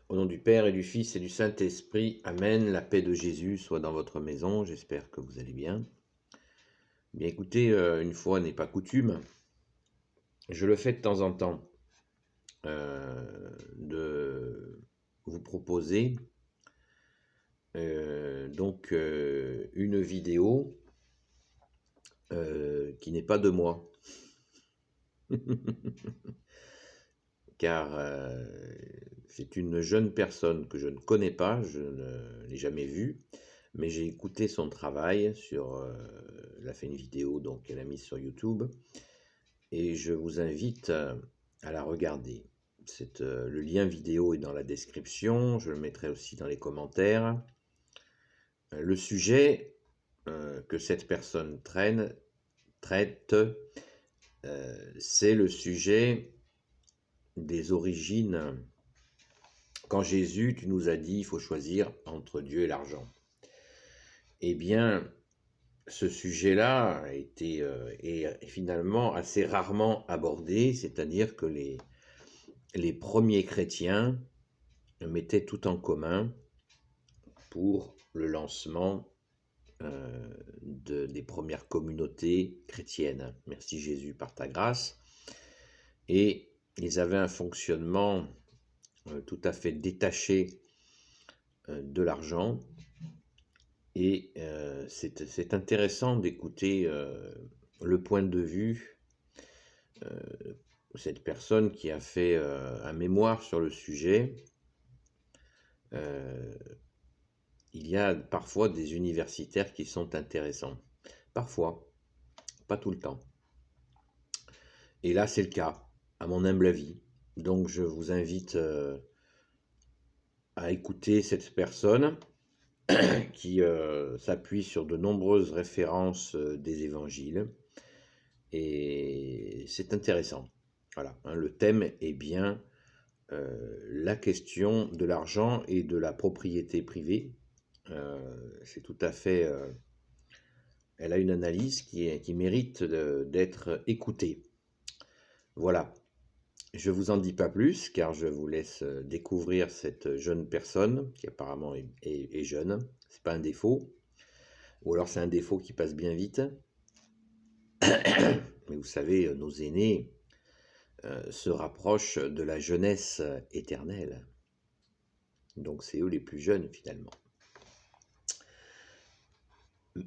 Au nom du Père et du Fils et du Saint-Esprit, Amen. La paix de Jésus soit dans votre maison. J'espère que vous allez bien. Bien écoutez, une fois n'est pas coutume, je le fais de temps en temps, de vous proposer une vidéo qui n'est pas de moi. Car c'est une jeune personne que je ne connais pas, je ne l'ai jamais vue, mais j'ai écouté son travail elle a fait une vidéo donc elle a mise sur YouTube et je vous invite à la regarder. Le lien vidéo est dans la description, je le mettrai aussi dans les commentaires. Le sujet que cette personne traite, c'est le sujet des origines. Quand Jésus, tu nous as dit, il faut choisir entre Dieu et l'argent. Eh bien, ce sujet-là a été est finalement assez rarement abordé, c'est-à-dire que les premiers chrétiens mettaient tout en commun pour le lancement des premières communautés chrétiennes. Merci Jésus par ta grâce. Et ils avaient un fonctionnement tout à fait détaché de l'argent. Et c'est intéressant d'écouter le point de vue de cette personne qui a fait un mémoire sur le sujet. Il y a parfois des universitaires qui sont intéressants. Parfois, pas tout le temps. Et là, c'est le cas, à mon humble avis. Donc, je vous invite à écouter cette personne qui s'appuie sur de nombreuses références des évangiles. Et c'est intéressant. Voilà, hein, le thème est bien la question de l'argent et de la propriété privée. C'est tout à fait... elle a une analyse qui mérite d'être écoutée. Voilà, je ne vous en dis pas plus, car je vous laisse découvrir cette jeune personne, qui apparemment est jeune. C'est pas un défaut, ou alors c'est un défaut qui passe bien vite. Mais vous savez, nos aînés se rapprochent de la jeunesse éternelle. Donc c'est eux les plus jeunes finalement.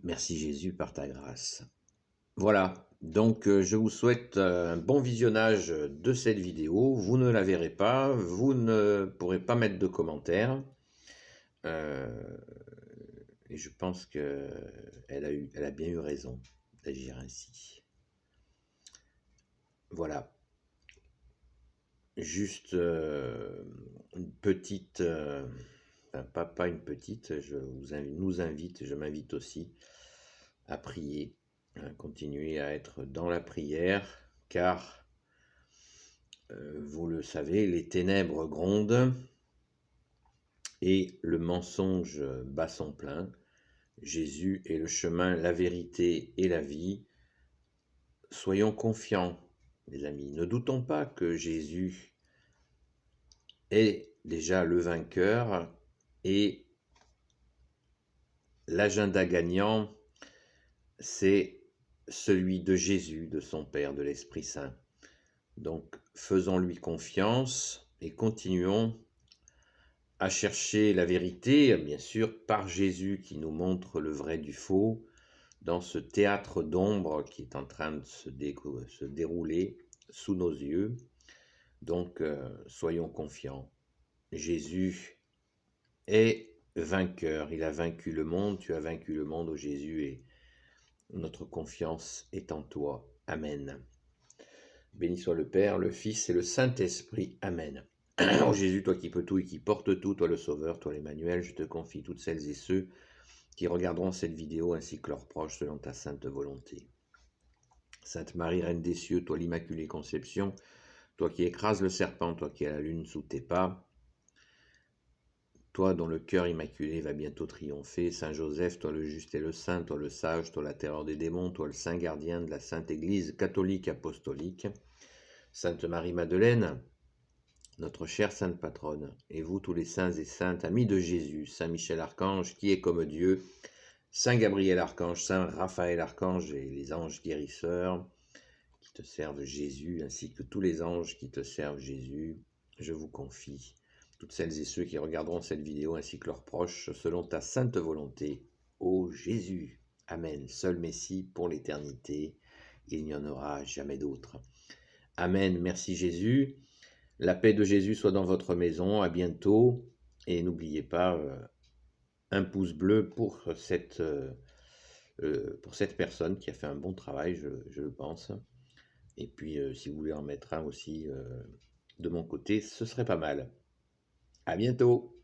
Merci Jésus par ta grâce. Voilà, donc je vous souhaite un bon visionnage de cette vidéo. Vous ne la verrez pas, vous ne pourrez pas mettre de commentaires. Et je pense qu'elle a bien eu raison d'agir ainsi. Voilà. Juste une petite, enfin, pas une petite, je m'invite aussi à prier, à continuer à être dans la prière, car vous le savez, les ténèbres grondent et le mensonge bat son plein. Jésus est le chemin, la vérité et la vie. Soyons confiants, les amis. Ne doutons pas que Jésus est déjà le vainqueur et l'agenda gagnant, c'est celui de Jésus, de son Père, de l'Esprit Saint. Donc, faisons-lui confiance et continuons à chercher la vérité, bien sûr, par Jésus qui nous montre le vrai du faux, dans ce théâtre d'ombre qui est en train de se dérouler sous nos yeux. Donc, soyons confiants. Jésus est vainqueur. Il a vaincu le monde. Tu as vaincu le monde, ô Jésus, et notre confiance est en toi. Amen. Béni soit le Père, le Fils et le Saint-Esprit. Amen. Ô Jésus, toi qui peux tout et qui portes tout, toi le Sauveur, toi l'Emmanuel, je te confie toutes celles et ceux qui regarderont cette vidéo ainsi que leurs proches selon ta sainte volonté. Sainte Marie, Reine des cieux, toi l'Immaculée Conception, toi qui écrases le serpent, toi qui as la lune sous tes pas, toi dont le cœur immaculé va bientôt triompher, Saint Joseph, toi le juste et le saint, toi le sage, toi la terreur des démons, toi le saint gardien de la Sainte Église catholique apostolique, Sainte Marie Madeleine, notre chère sainte patronne, et vous tous les saints et saintes, amis de Jésus, Saint Michel Archange, qui est comme Dieu, Saint Gabriel Archange, Saint Raphaël Archange et les anges guérisseurs qui te servent Jésus, ainsi que tous les anges qui te servent Jésus, je vous confie toutes celles et ceux qui regarderont cette vidéo ainsi que leurs proches, selon ta sainte volonté, ô Jésus. Amen. Seul Messie pour l'éternité, il n'y en aura jamais d'autre. Amen. Merci Jésus. La paix de Jésus soit dans votre maison. À bientôt. Et n'oubliez pas, un pouce bleu pour cette personne qui a fait un bon travail, je le pense. Et puis, si vous voulez en mettre un aussi de mon côté, ce serait pas mal. À bientôt.